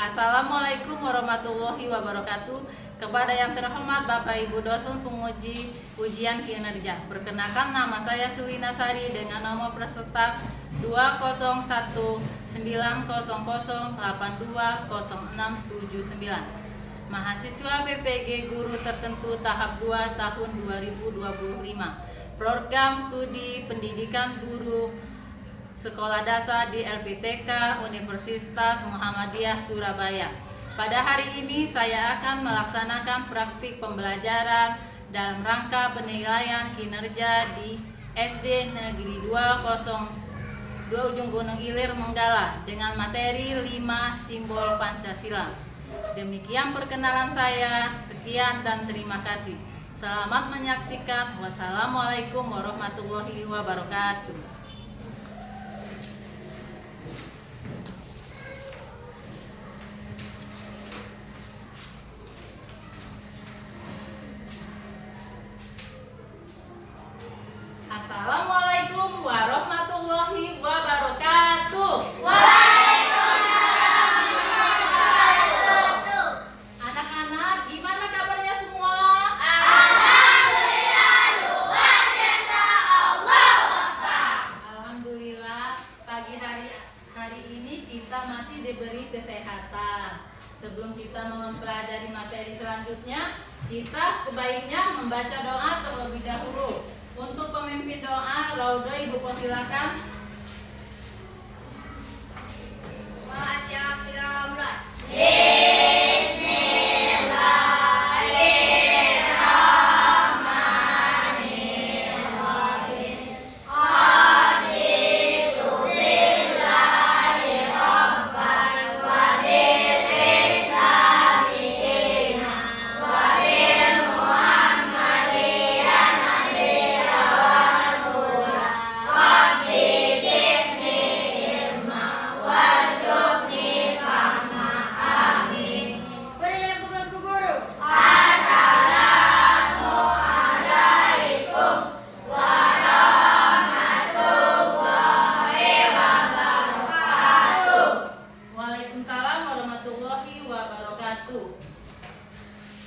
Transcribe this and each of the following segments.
Assalamualaikum warahmatullahi wabarakatuh. Kepada yang terhormat Bapak Ibu dosen penguji ujian kinerja, perkenalkan nama saya Sulina Sari dengan nomor peserta 2019008200679. Mahasiswa PPG Guru Tertentu tahap 2 tahun 2025. Program Studi Pendidikan Guru Sekolah Dasar di LPTK Universitas Muhammadiyah Surabaya. Pada hari ini saya akan melaksanakan praktik pembelajaran dalam rangka penilaian kinerja di SD Negeri 202 Ujung Gunung Ilir Menggala dengan materi 5 simbol Pancasila. Demikian perkenalan saya. Sekian dan terima kasih. Selamat menyaksikan. Wassalamualaikum warahmatullahi wabarakatuh. Assalamualaikum warahmatullahi wabarakatuh. Waalaikumsalam warahmatullahi wabarakatuh. Anak-anak, gimana kabarnya semua? Alhamdulillah, luar biasa. Allahu Akbar. Alhamdulillah, pagi hari ini kita masih diberi kesehatan. Sebelum kita mempelajari materi selanjutnya, kita sebaiknya membaca doa terlebih dahulu. Untuk pemimpin doa, Rauda Ibu persilakan.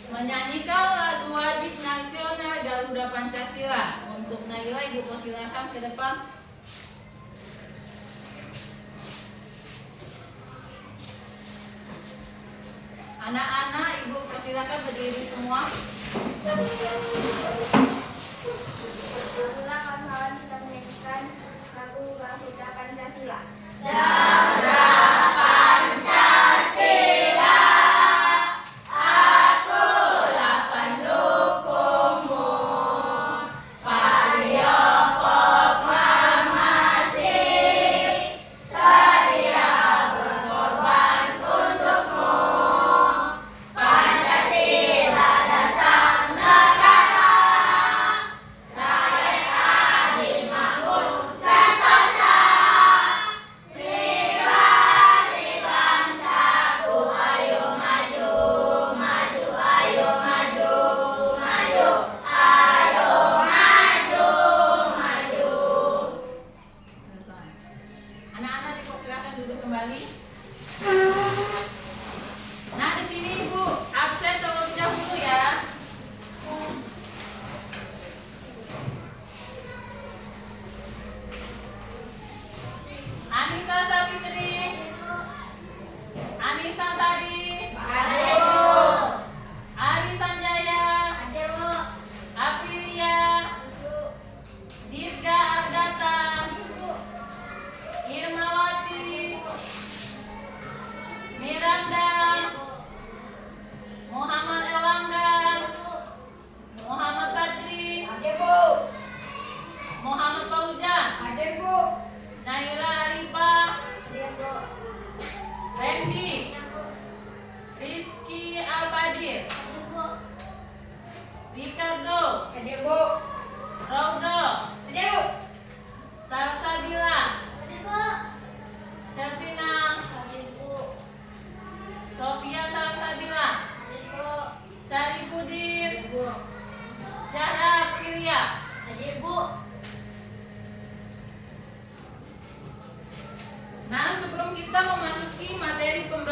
Menyanyikan lagu wajib nasional Garuda Pancasila. Untuk Naila, Ibu persilakan ke depan. Anak-anak, Ibu persilakan berdiri semua. Marilah kawan-kawan kita menyanyikan lagu Garuda Pancasila.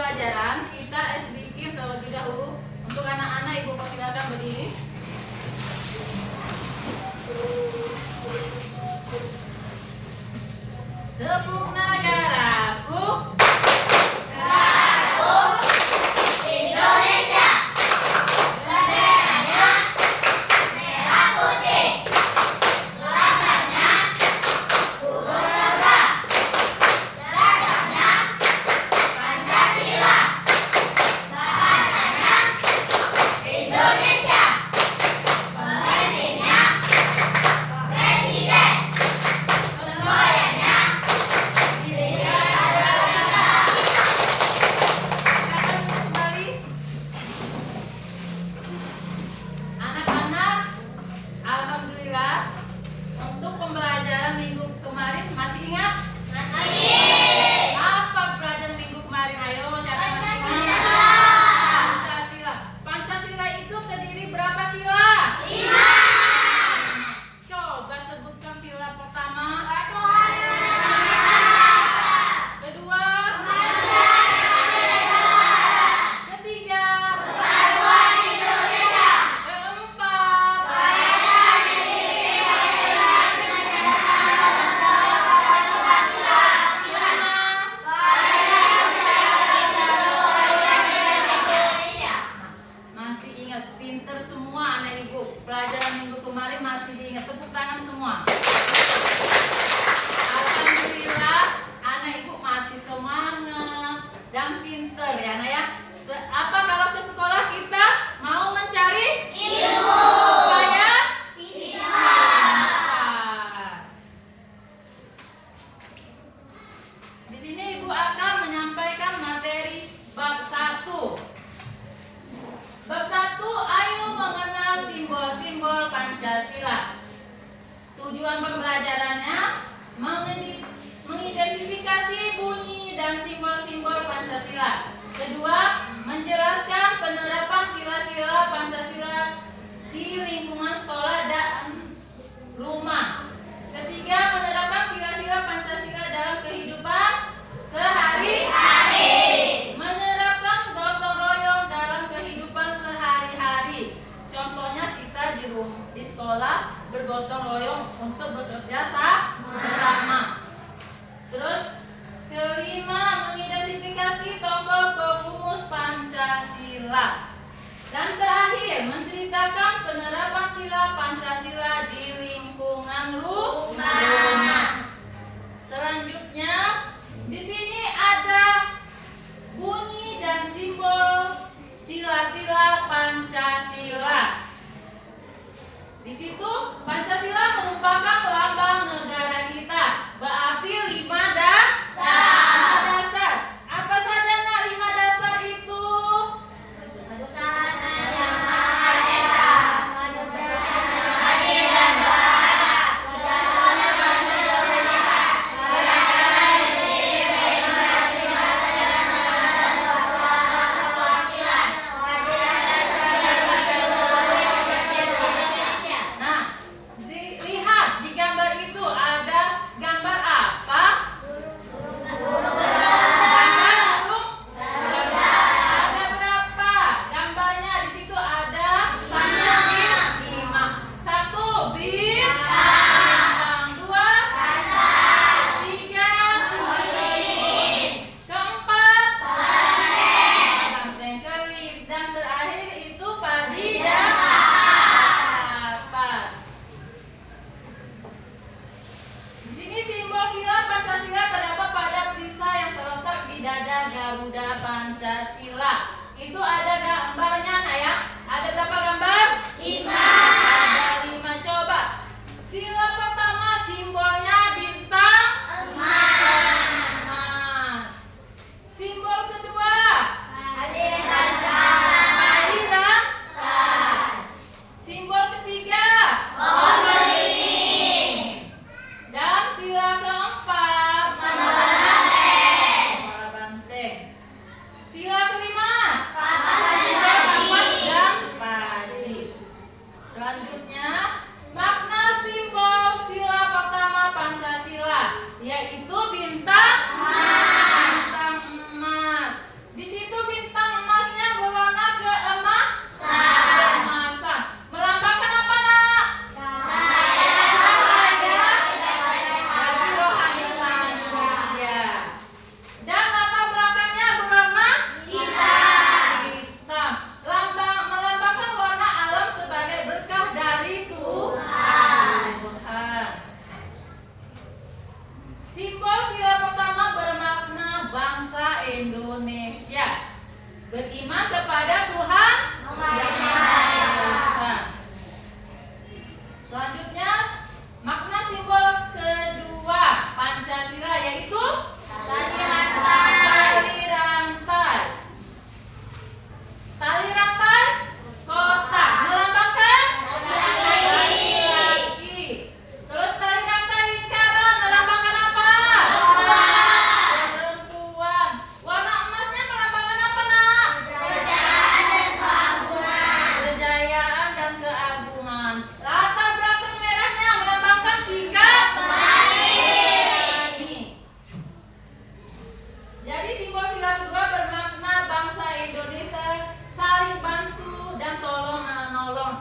pembelajaran kita sedikit terlebih dahulu. Untuk anak-anak, Ibu persilakan berdiri. Tepuk negaraku. Indonesia. Benderanya merah putih. Lambangnya burung kobra. Dasarnya Pancasila. Bahasanya Indonesia. Pemimpinnya Presiden. Semuanya kembali. Anak-anak, alhamdulillah untuk pembelajaran minggu kemarin masih ingat? Masih. Apa pelajaran minggu kemarin? Ayo, siapa yang masih ingat? Pancasila. Pancasila itu terdiri berapa sila? 5. Coba sebutkan sila pertama. Kedua. Ketiga. Keempat. Masih ingat, pinter semua anak ibu. Pelajaran minggu kemarin masih diingat. Tepuk tangan semua. Alhamdulillah anak ibu masih semangat dan pinter ya anak ya. Apa kalau ke sekolah kita mau mencari ilmu supaya pintar. Di sini ibu akan menyampaikan materi bab 1. Bab 1, ayo mengenal simbol-simbol Pancasila. Tujuan pembelajarannya mengidentifikasi bunyi dan simbol-simbol Pancasila. Kedua, menjelaskan penerapan sila-sila Pancasila di lingkungan sekolah dan rumah. Ketiga, menerapkan sila-sila Pancasila dalam kehidupan sehari-hari. Menerapkan gotong royong dalam kehidupan sehari-hari. Contohnya kita di sekolah bergotong royong untuk bekerja bersama. Terus kelima, mengidentifikasi tokoh perumus Pancasila. Dan terakhir, menceritakan penerapan sila Pancasila di lingkungan rumah. Selanjutnya, di sini ada bunyi dan simbol sila-sila Pancasila. Di situ Pancasila merupakan lambang negara kita. Berarti 5 dasar. Apa saja nak 5 dasar itu? Nah, lihat di gambar itu ada gambar apa? Gambar burung. Ada berapa? Gambarnya di situ ada 5. 1 bintang, 2 3 keempat banteng kelip, dan terakhir itu padi dan kapas. Di sini simbol sila Pancasila terdapat pada perisai yang terletak di dada Garuda Pancasila. Itu ada gambarnya nak ya. Ada berapa gambar? 5. Ada 5. Coba. Sila pertama simbolnya bintang emas. Simbol kedua aliran. Simbol ketiga dan sila keempat Muara banteng. Sila kelima kapas dan padi. Selanjutnya, makna simbol sila pertama Pancasila yaitu bintang emas. Di sini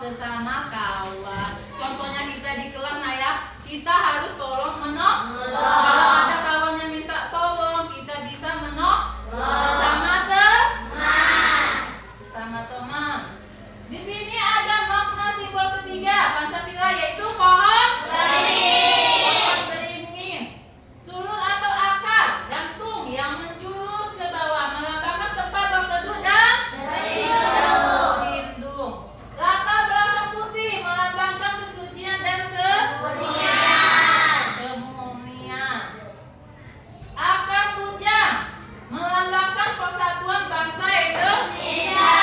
sesama kawan. Contohnya kita di kelas nah ya, kita harus tolong menolong. Kalau ada kawannya minta tolong, kita bisa menolong sesama teman. Di sini ada makna simbol ketiga Pancasila, yaitu pohon beringin. Sulur atau akar gantung yang menjulur ke bawah melambangkan tempat berteduh dan berlindung. Latar belakang putih melambangkan kesucian dan kemurnian. Akar tunjang melambangkan persatuan bangsa Indonesia.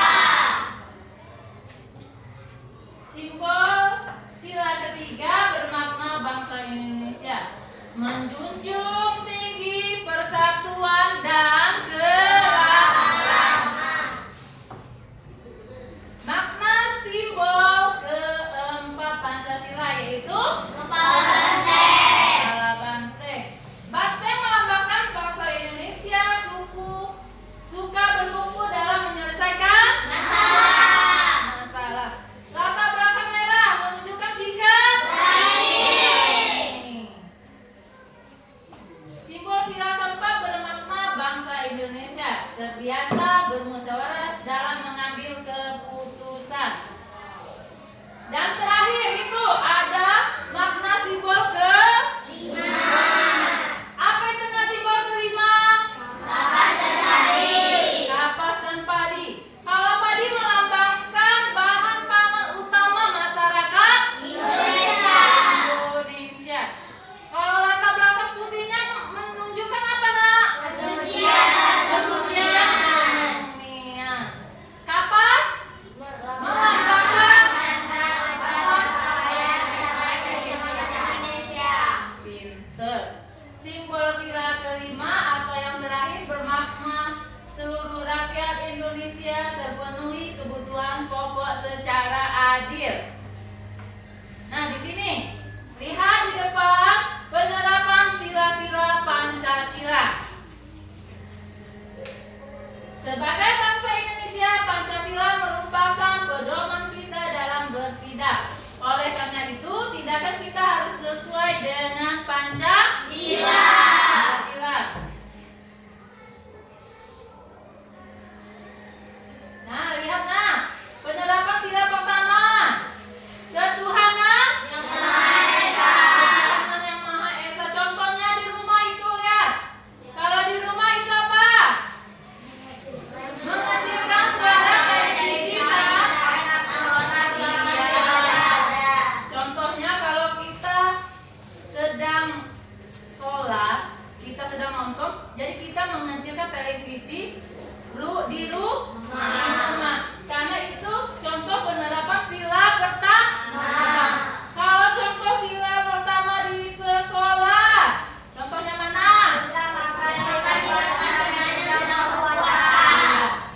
Simbol sila ketiga bermakna bangsa Indonesia menjunjung tinggi persatuan dan keragaman. Makna simbol keempat Pancasila yaitu kepala banteng. Banteng melambangkan bangsa Indonesia suka berkumpul dalam menyelesaikan masalah. Latar belakang merah menunjukkan sikap berani. Simbol sila keempat bermakna bangsa Indonesia terbiasa bermusyawarah dalam mengambil keputusan. Dan terakhir itu ada makna simbol kelima. Apa itu simbol kelima? Kapas dan padi. Kalau padi melambangkan bahan pangan utama masyarakat Indonesia. Kalau latar belakang putihnya menunjukkan apa nak? Kesucian dan kemurnian. Kapas melambangkan pinter. Simbol sila kelima atau yang terakhir bermakna seluruh rakyat Indonesia terpenuhi kebutuhan pokok secara adil. Nah, di sini lihat di depan penerapan sila-sila Pancasila. Sebagai bangsa Indonesia, Pancasila merupakan pedoman kita dalam bertindak. Oleh karena itu, tindakan kita harus sesuai dengan Pancasila. Nah, lihat nah, penerapan sila pertama, ketuhanan yang Maha Esa. Contohnya di rumah itu lihat. Kalau di rumah itu apa? Mengecilkan suara televisi saat contohnya kalau kita sedang sholat, kita sedang nonton, jadi kita mengecilkan televisi di rumah. Karena itu contoh penerapan sila pertama. Kalau contoh sila pertama di sekolah, contohnya mana?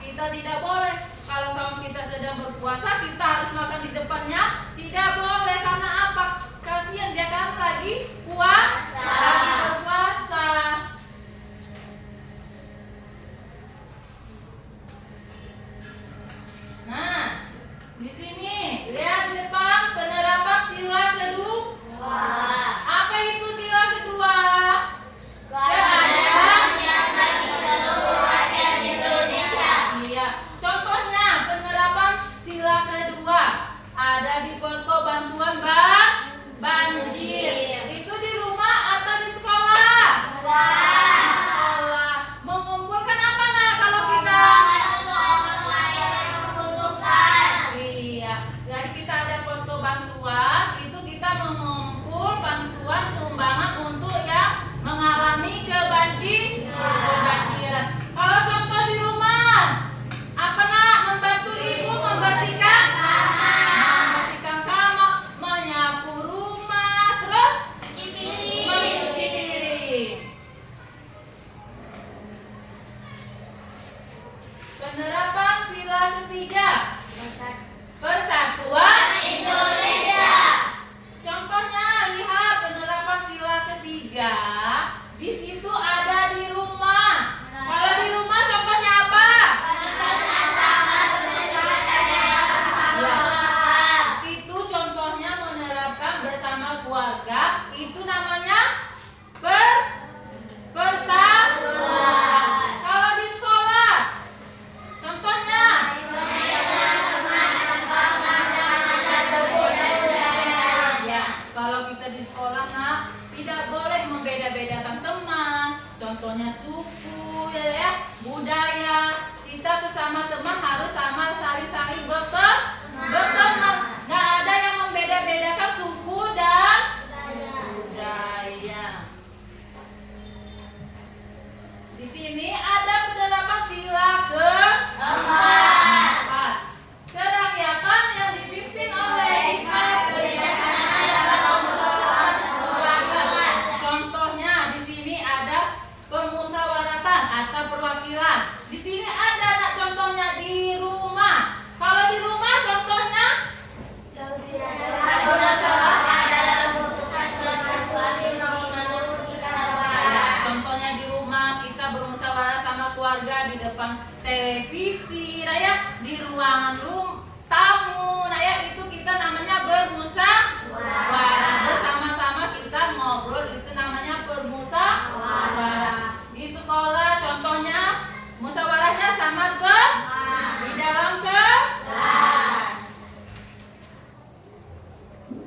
Kita tidak boleh kalau kawan kita sedang berpuasa, kita harus makan di depannya. Tidak boleh, karena apa? Kasihan dia kan lagi berpuasa. Nah, di sini lihat di depan penerapan sila kedua. Apa itu sila kedua? Keadilan bagi seluruh rakyat Indonesia. Iya. Contohnya penerapan sila kedua ada di posko bantuan banjir. Itu di rumah atau di sekolah? Sekolah. Mengumpulkan apa nah kalau kita? Iya. Jadi kita ada posko bantuan, itu kita mengumpul bantuan sumbangan untuk yang mengalami kebanjiran. Kalau contoh di rumah, apa nak? Membantu ibu membersihkan kamar, menyapu rumah, terus mencuci piring. Penerapan sila ketiga, persatuan Indonesia. Contohnya lihat penerapan sila ketiga. Di situ ada di rumah. Kalau di rumah contohnya apa? kita sesama teman harus sama saling-saling berteman. Nggak ada yang membeda-bedakan suku dan budaya. Di sini ada penerapan sila keempat. Kerakyatan yang dipimpin oleh hikmat kebijaksanaan dalam permusyawaratan keluarga. Contohnya di sini ada permusyawaratan atau perwakilan. Di sini ada nak contohnya di rumah. Kalau di rumah contohnya contohnya di rumah kita bermusyawarah sama keluarga di depan televisi, rakyat di ruangan tamu, rakyat itu kita namanya bermusyawarah. Bersama-sama kita ngobrol itu namanya bermusyawarah. Di sekolah contohnya musyawarahnya sama di dalam kelas.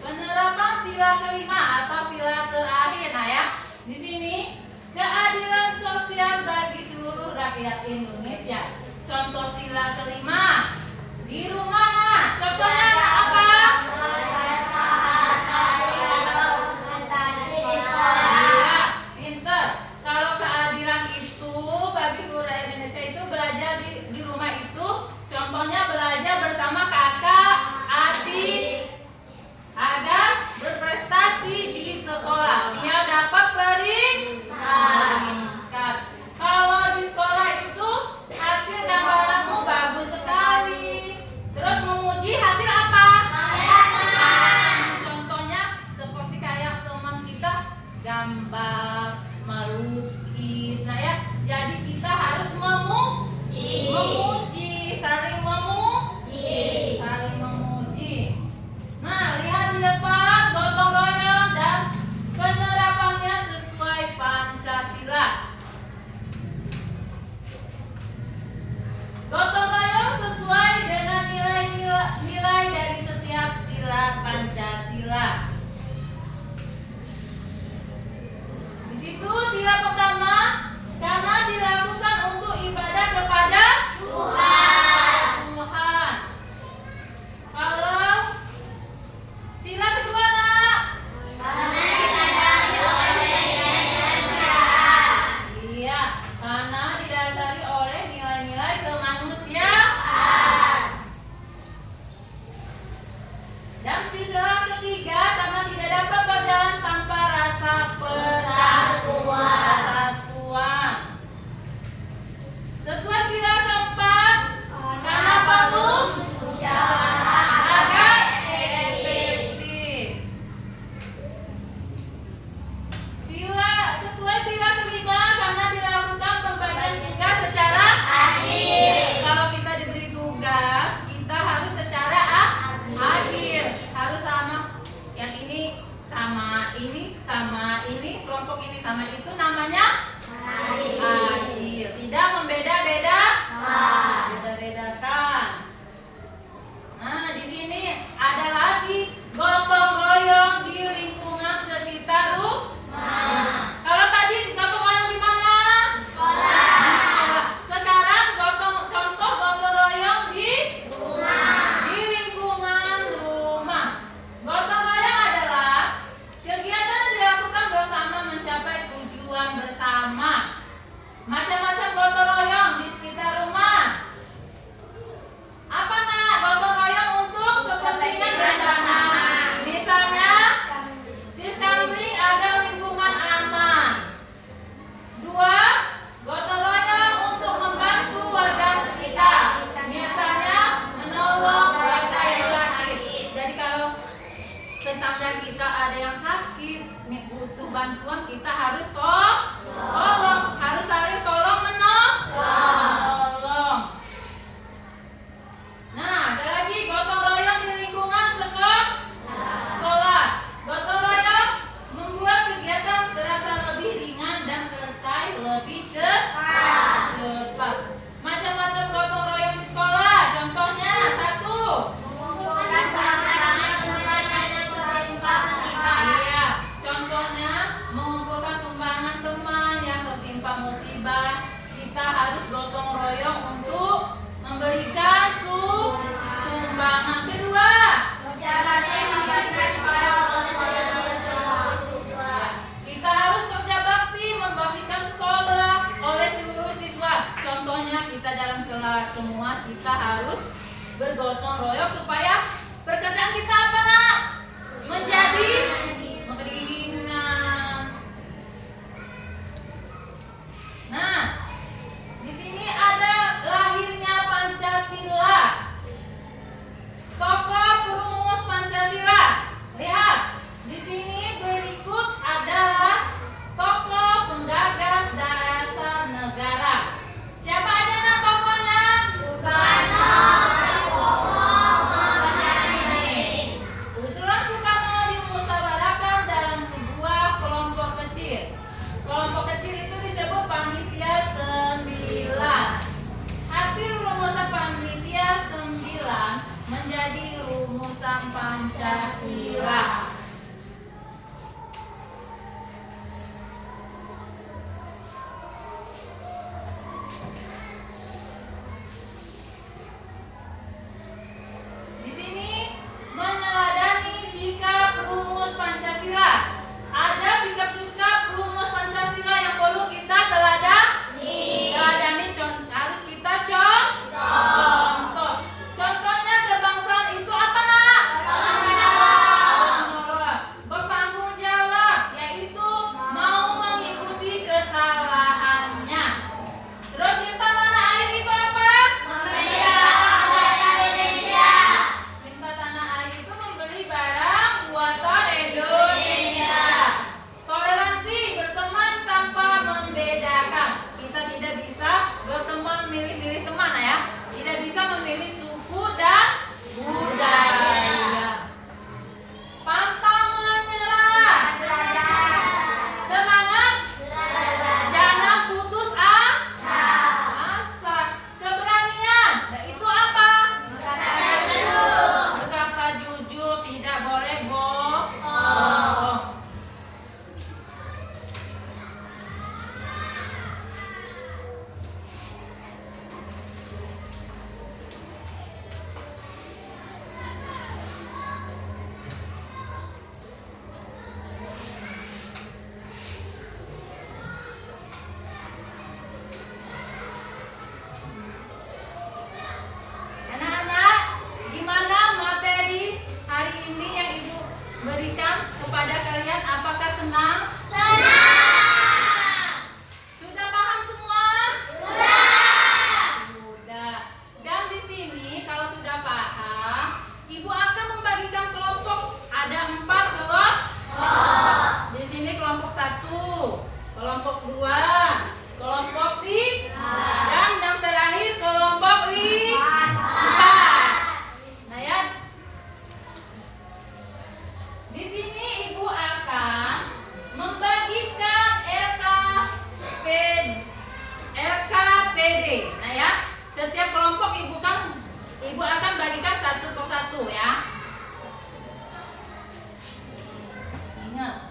Penerapan sila kelima atau sila terakhir, nah ya. Di sini keadilan sosial bagi seluruh rakyat Indonesia. Contoh sila kelima di rumah. Nah, contohnya apa? Ya, semua kita harus bergotong royong supaya pekerjaan kita apa nak? Menjadi ringan. Nah, di sini ada lahirnya Pancasila. Tokoh perumus Pancasila. Lihat, di sini berikut adalah tokoh penggagas dasar negara. Siapa aja nak tokohnya? Soekarno. Usulan Soekarno dimusyawarahkan dalam sebuah kelompok kecil. Kelompok kecil itu disebut panitia 9. Hasil rumusan panitia 9 menjadi rumusan Pancasila. Di sini meneladani sikap rumus Pancasila. Ada sikap rumus Pancasila yang perlu kita teladani. Harus kita contoh. Contohnya kebangsaan itu apa nak? Bertanggung jawab, yaitu mau mengikuti kesalahannya. Terus cinta tanah air itu apa? Cinta tanah air itu membeli barang buatan Indonesia. Toleransi, berteman tanpa membedakan. Kita tidak bisa berteman milih-milih teman ya. Tidak bisa memilih suku dan budaya. Pantang menyerah. Semangat. Jangan putus asa. Keberanian, itu apa? Berkata jujur, tidak boleh bohong. Anak-anak, gimana materi hari ini yang Ibu berikan kepada kalian? Apakah senang? Sudah paham semua? Sudah. Dan di sini kalau sudah paham, Ibu akan membagikan kelompok. Ada 4 kelompok. Di sini kelompok 1, kelompok 2, kelompok 3, dan yang terakhir kelompok 4. Nah ya, di sini Ibu akan membagikan LKPD. Nah ya, setiap kelompok Ibu akan bagikan satu persatu ya. Ingat.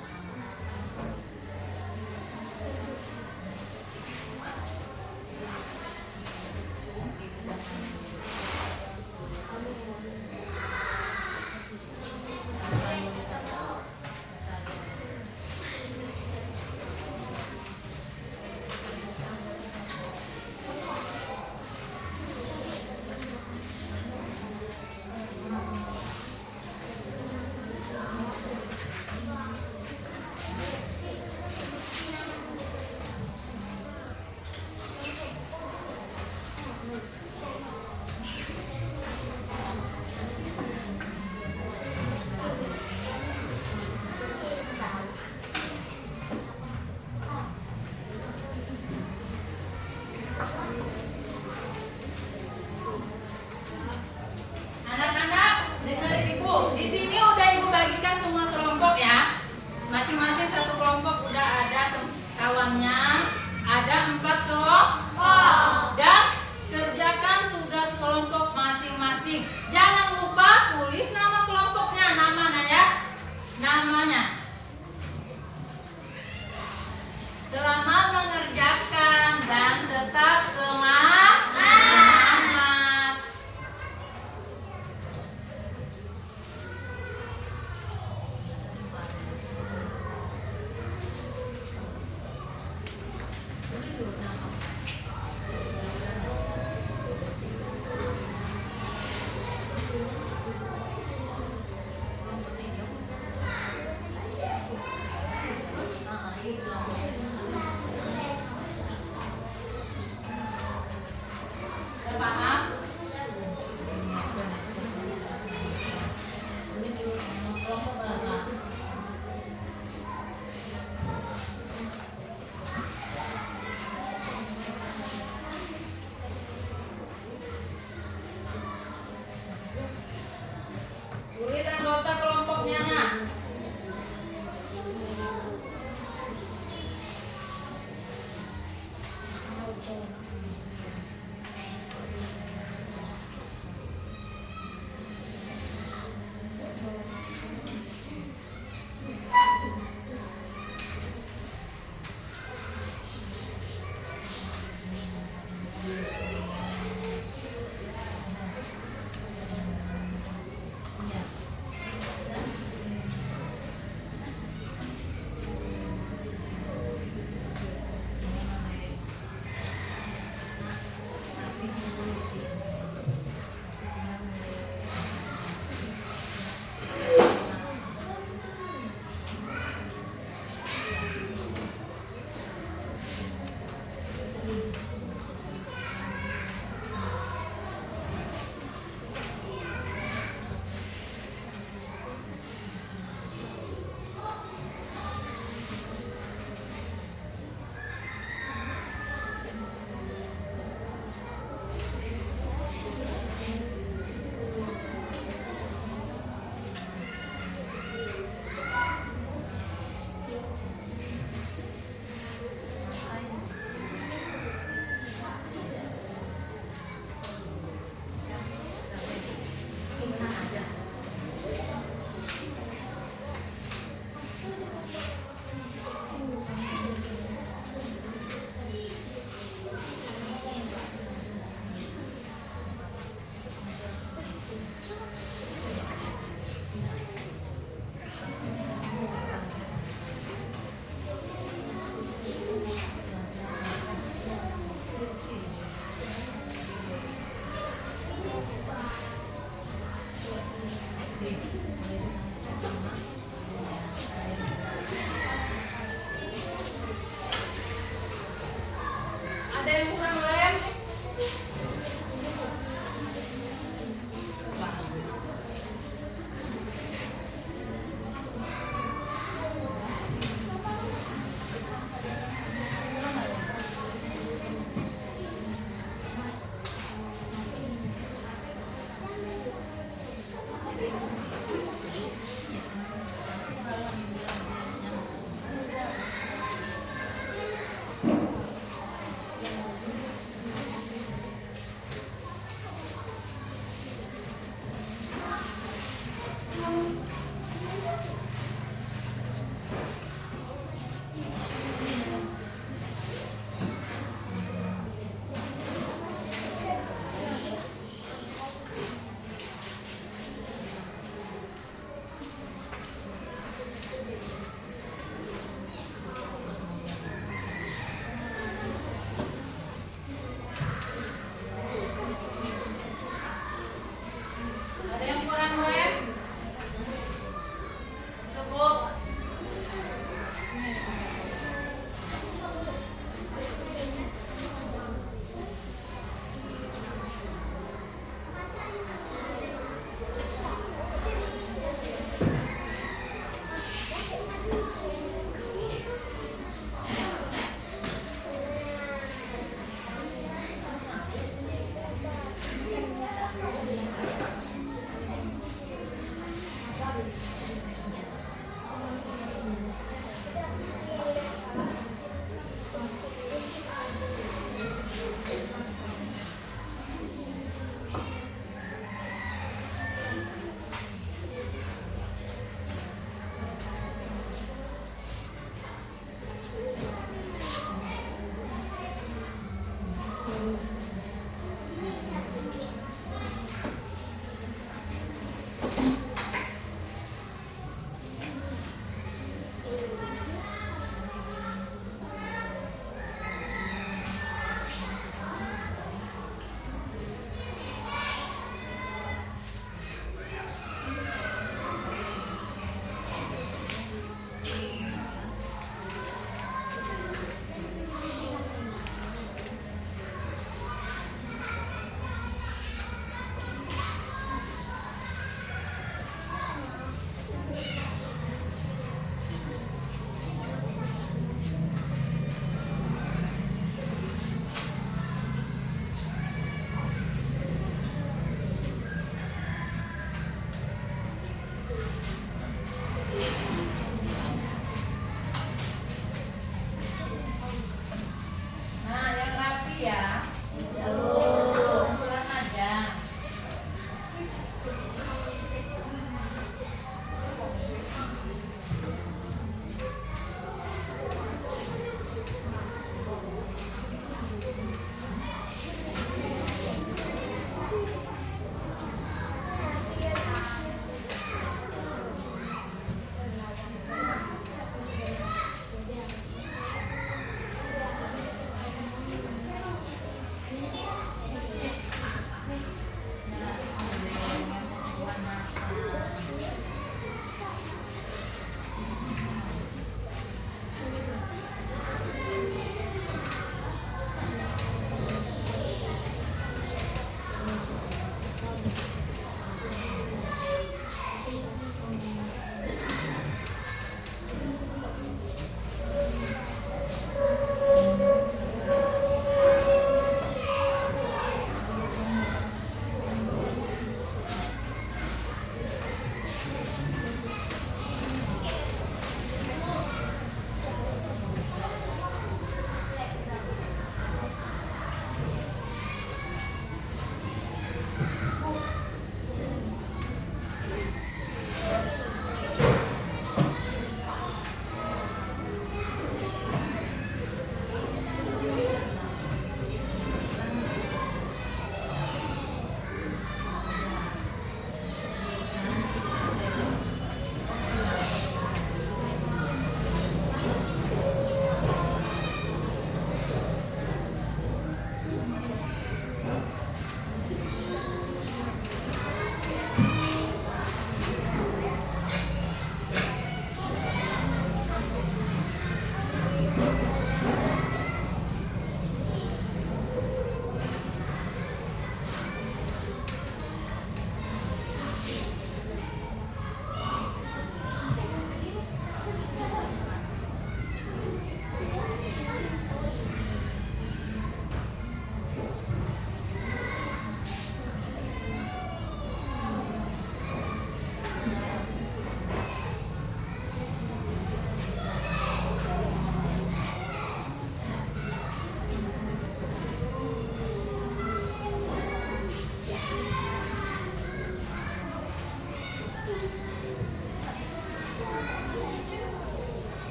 Jangan lupa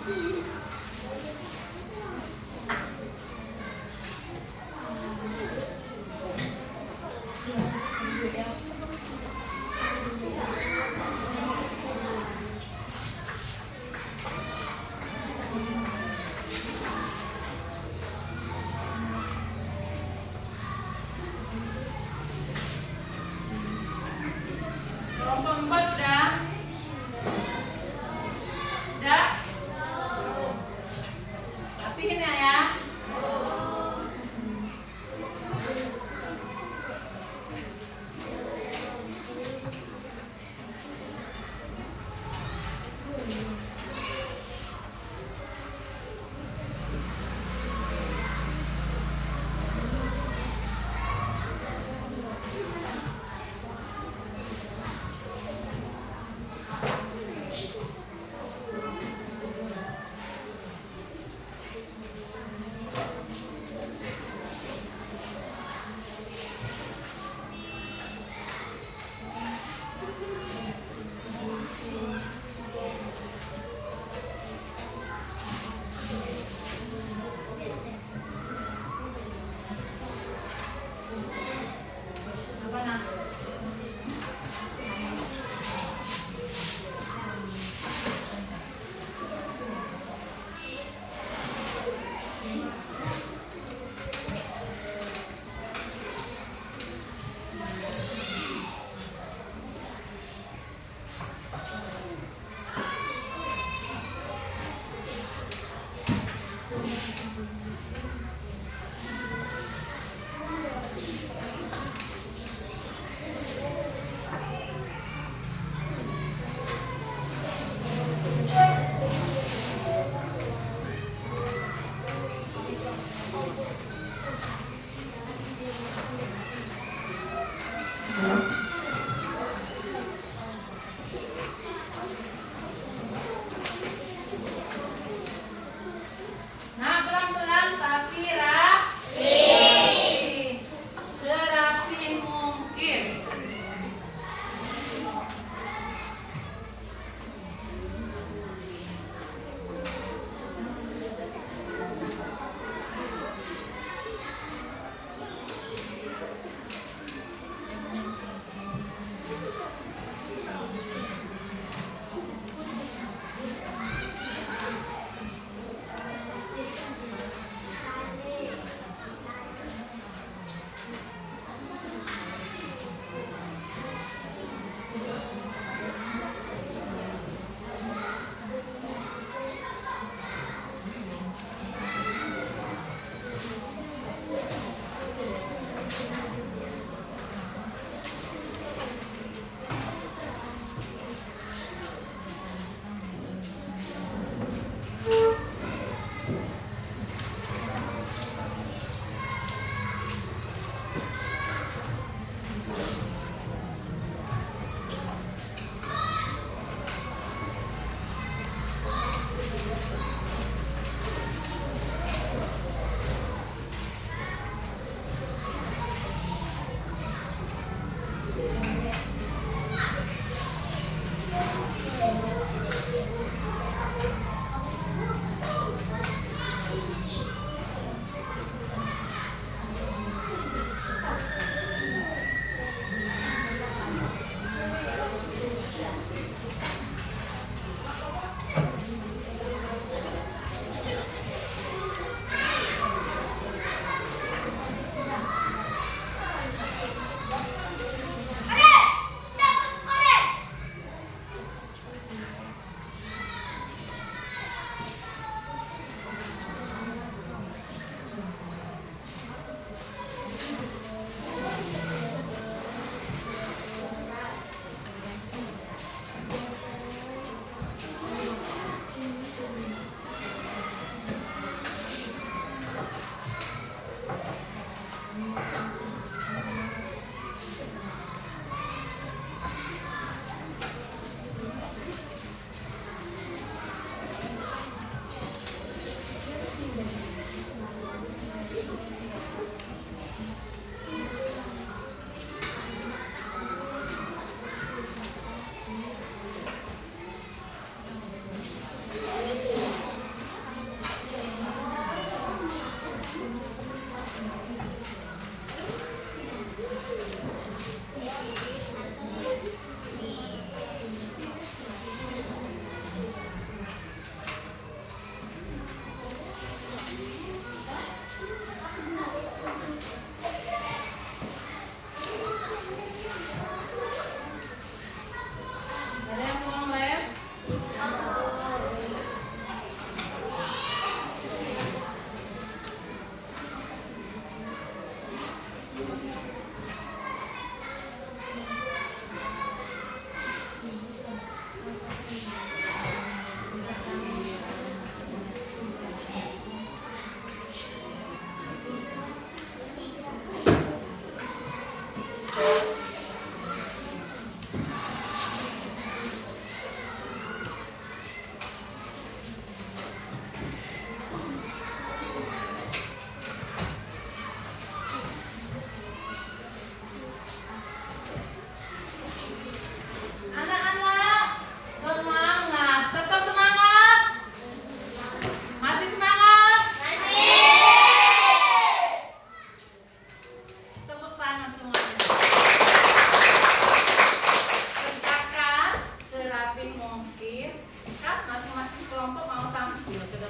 Kelompok 4 dah. Dah.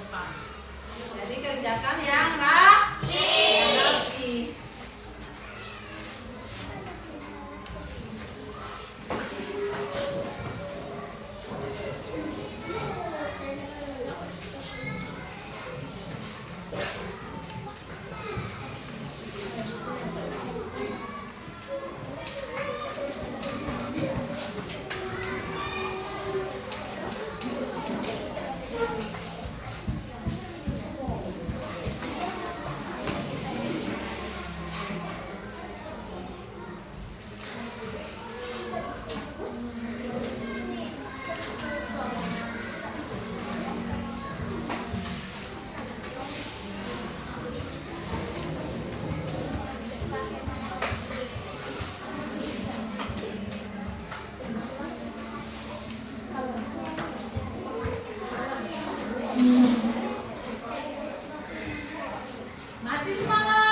depan. Jadi kerjakan yang rapi. Masih semangat?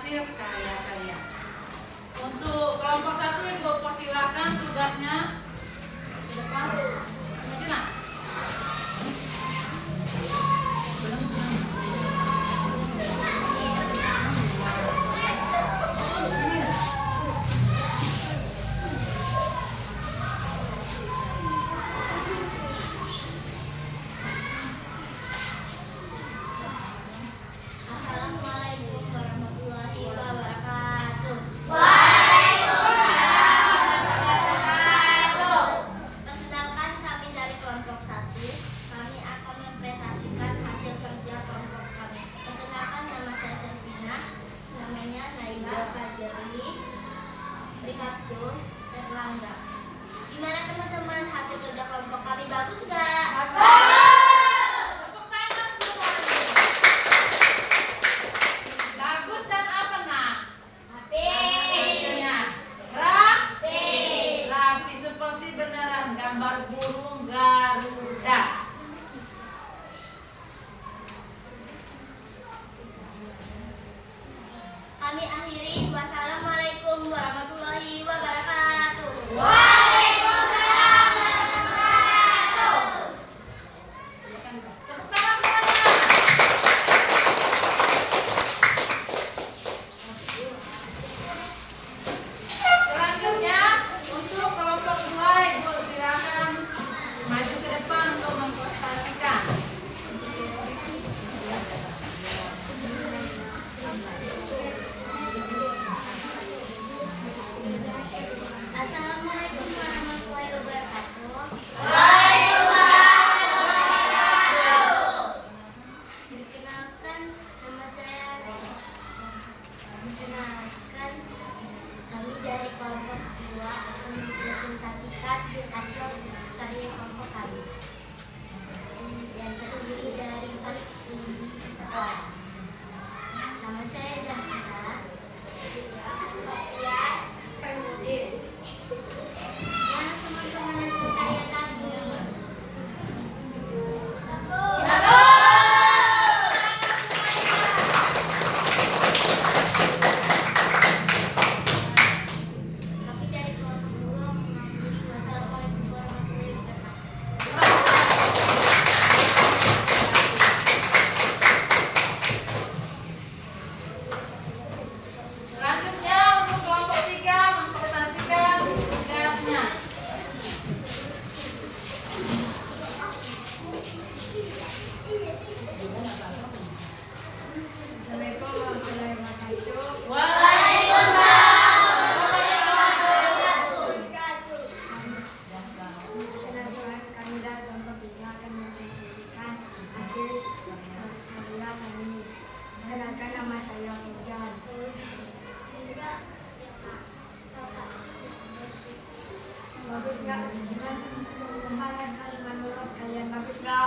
hasil karya kalian. Untuk kelompok 1 Ibu persilakan tugasnya ke depan. Mungkin nak? Assalamualaikum warahmatullahi wabarakatuh. Perkenalkan, kami dari kelompok 1. Kami akan mempresentasikan hasil kerja kelompok kami. Perkenalkan, nama saya Selvina, namanya Naila, Fajri, Rikabdo, Erlangga. Gimana teman-teman, hasil kerja kelompok kami bagus nggak? Tepuk tangan semuanya. Bagus dan apa nak? Hasilnya rapi seperti beneran gambar burung Garuda. Kami akhiri. Wassalamualaikum warahmatullahi wabarakatuh. Tepuk tangan semuanya. Selanjutnya untuk kelompok 2 Ibu silakan maju ke depan untuk mempresentasikan. Assalamualaikum warahmatullahi wabarakatuh. Perkenalkan, nama saya. Perkenalkan, kami dari kelompok 2 akan mempresentasikan hasil karya kelompok kami yang terdiri dari orang. Nama saya Zahra. Mana teman-teman hasil karya kami? Kami dari kelompok 2 mengakhiri. Wassalamualaikum warahmatullahi wabarakatuh. Selanjutnya untuk kelompok 3 mempresentasikan tugasnya. Perkenalkan, kami dari kelompok 3 akan mempresentasikan hasil karya kami. Perkenalkan, nama saya Hujan. Bagus nggak? Gimana menurut kalian, bagus nggak?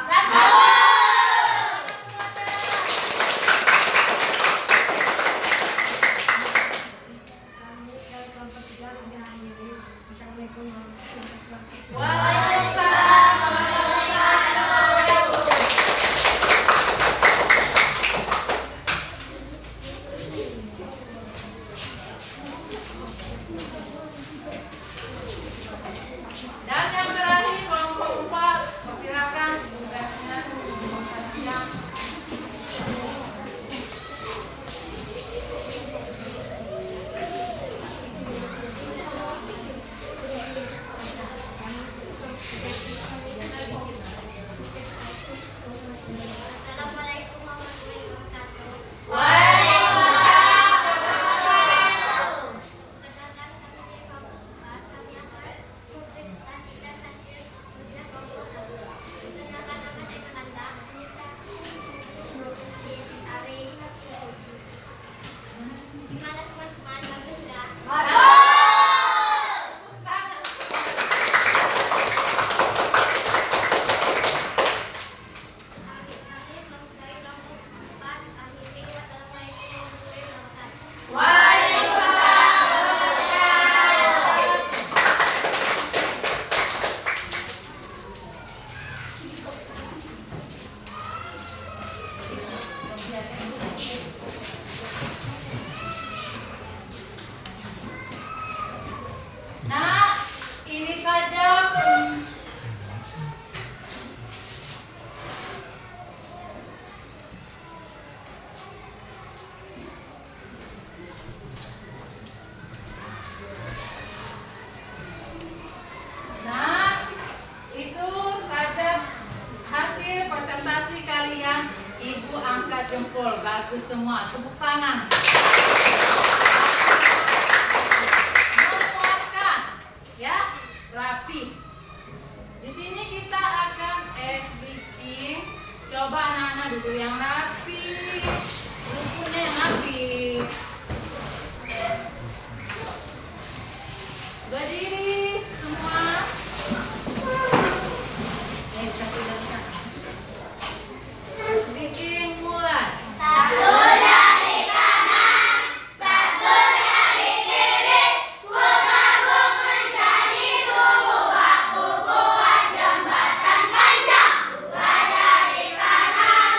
semua. Tepuk tangan. Memuaskan, ya, rapi. Di sini kita akan bikin. Coba anak-anak duduk yang rapi, rukunnya yang rapi. Berdiri semua. Kasih lihat. Bikin mulai. Satu dari kanan, satu dari kiri, ku gabung menjadi kubuat jembatan panjang. Dua dari kanan,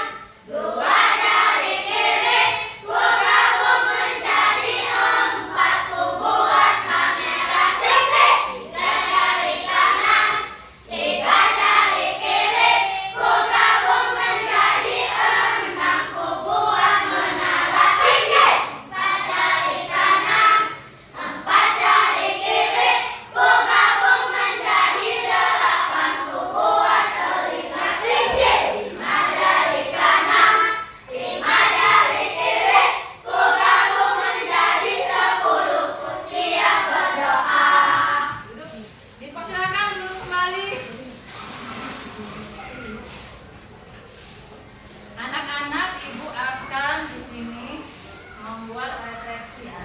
dua dari kiri, ku gabung menjadi empat, ku buat kamera titik. Tiga dari kanan, tiga dari kiri, ku gabung menjadi enam, ku buat menara tinggi. Empat dari kanan, empat dari kiri, ku gabung menjadi delapan, ku buat telinga kelinci. Lima dari kanan, lima dari kiri, ku gabung menjadi 10, ku siap berdoa. Duduk. Dipersilakan duduk kembali. Anak-anak, ibu akan di sini membuat refleksi ya.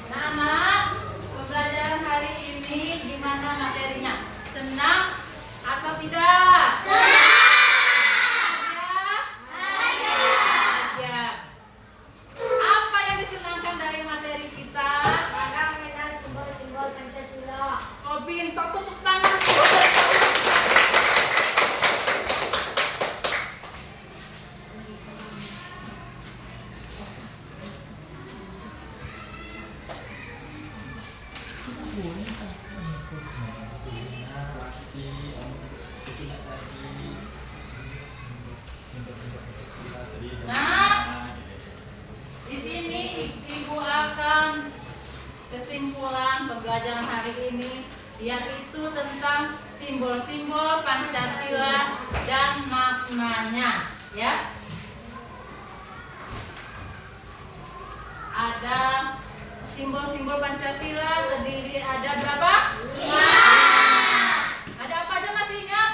Anak-anak, pembelajaran hari ini gimana materinya? Senang atau tidak? Ya. Apa yang disenangkan dari materi kita? Mengenal simbol-simbol Pancasila. Oh, pintar, tepuk tangan. Nah, di sini ibu akan kesimpulan pembelajaran hari ini, yaitu tentang simbol-simbol Pancasila dan maknanya, ya. Ada simbol-simbol Pancasila terdiri ada berapa? 5. Ada apa aja, masih ingat?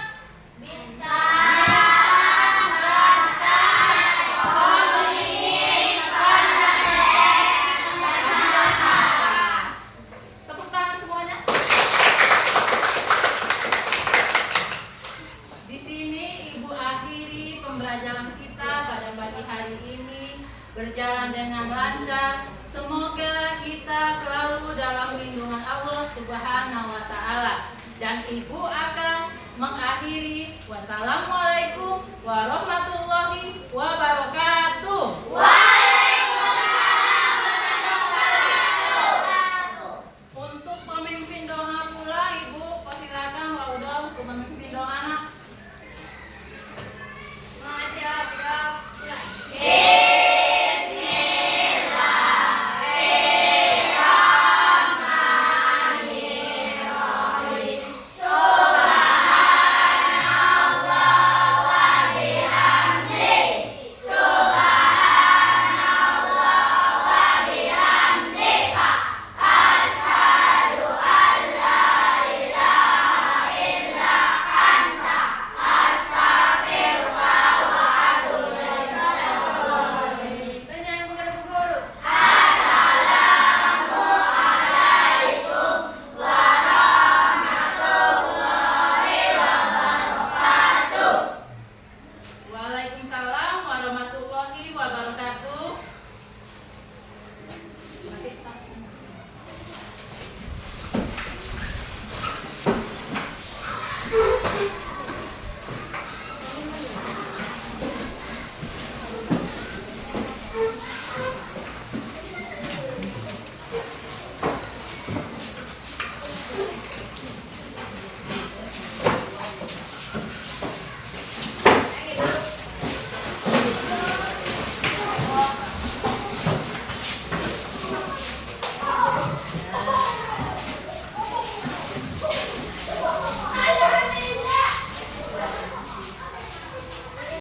Tepuk tangan semuanya. Di sini ibu akhiri pembelajaran kita pada pagi hari ini, berjalan dengan lancar. Semoga kita selalu dalam lindungan Allah Subhanahu wa Ta'ala. Dan ibu akan mengakhiri. Wassalamualaikum warahmatullahi wabarakatuh.